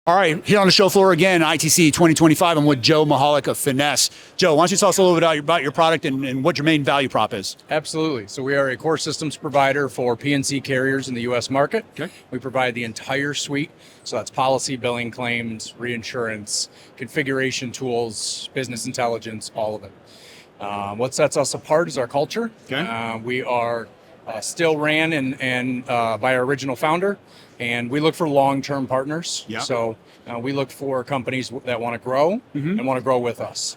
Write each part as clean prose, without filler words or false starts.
All right, here on the show floor again, ITC 2025. I'm with Joe Michalec of Finys. Joe, why don't you tell us a little bit about your product and what your main value prop is? Absolutely. So we are a core systems provider for P&C carriers in the U.S. market. Okay. We provide the entire suite. So that's policy, billing, claims, reinsurance, configuration tools, business intelligence, all of it. What sets us apart is our culture. Okay. We are still ran and by our original founder, and we look for long-term partners. Yeah. So we look for companies that want to grow and want to grow with us.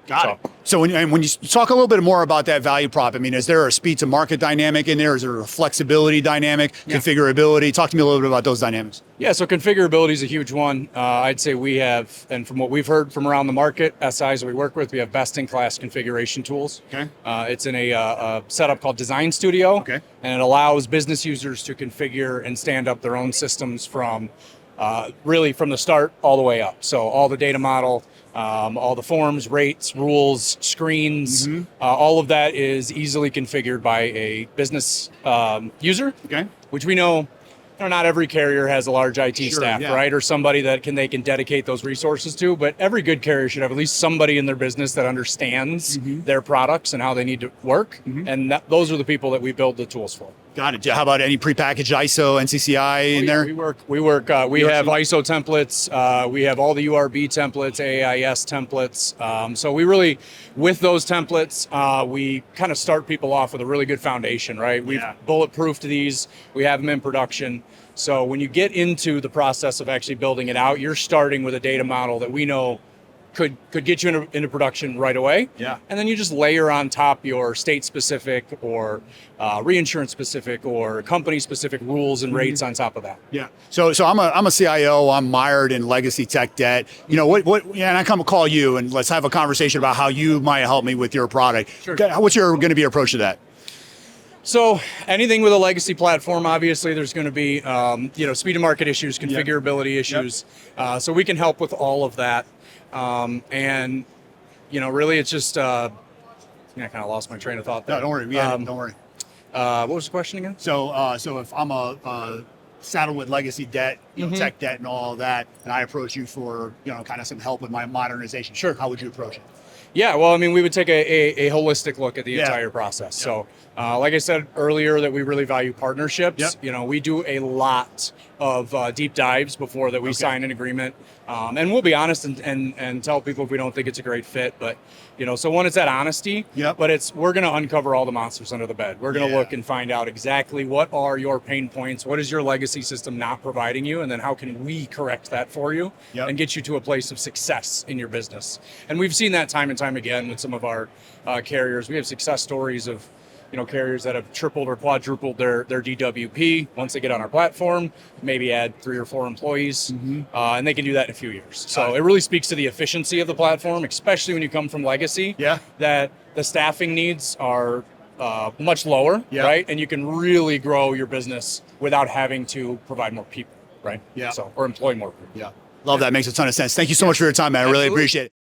Got it. So when you talk a little bit more about that value prop, I mean, is there a speed to market dynamic in there? Is there a flexibility dynamic, configurability? Talk to me a little bit about those dynamics. Yeah, so configurability is a huge one. I'd say we have, and from what we've heard from around the market, SIs that we work with, we have best-in-class configuration tools. Okay. It's in a setup called Design Studio, Okay. and it allows business users to configure and stand up their own systems from really from the start all the way up. So all the data model, all the forms, rates, rules, screens, all of that is easily configured by a business user. Okay. Which we know, not every carrier has a large IT staff, right? Or somebody that they can dedicate those resources to. But every good carrier should have at least somebody in their business that understands their products and how they need to work. And those are the people that we build the tools for. Got it. How about any prepackaged ISO, NCCI in there? We have ISO templates. We have all the URB templates, AIS templates. So we really, with those templates, we kind of start people off with a really good foundation, right? We've bulletproofed these. We have them in production. So when you get into the process of actually building it out, you're starting with a data model that we know could get you into production right away. Yeah. And then you just layer on top your state-specific or reinsurance-specific or company-specific rules and rates on top of that. Yeah. So I'm a CIO. I'm mired in legacy tech debt. You know and I come call you and let's have a conversation about how you might help me with your product. Sure. What's going to be your approach to that? So anything with a legacy platform, obviously there's going to be speed to market issues, configurability issues. So we can help with all of that. And really it's just I kind of lost my train of thought there. No, don't worry. Don't worry. What was the question again? So if I'm a saddled with legacy debt, tech debt and all of that, and I approach you for kind of some help with my modernization, sure, how would you approach it? Yeah, well, I mean, we would take a holistic look at the entire process. So, like I said earlier, that we really value partnerships. We do a lot of deep dives before that we sign an agreement. And we'll be honest and tell people if we don't think it's a great fit. But, so one, it's that honesty, but we're going to uncover all the monsters under the bed. We're going to look and find out exactly what are your pain points, what is your legacy system not providing you, and then how can we correct that for you and get you to a place of success in your business. And we've seen that time and time again with some of our carriers. We have success stories of carriers that have tripled or quadrupled their DWP once they get on our platform, maybe add 3 or 4 employees, and they can do that in a few years. So it really speaks to the efficiency of the platform, especially when you come from legacy, that the staffing needs are much lower, right? And you can really grow your business without having to provide more people, right? Or employ more people. Love that. Makes a ton of sense. Thank you so much for your time, man. I really appreciate it.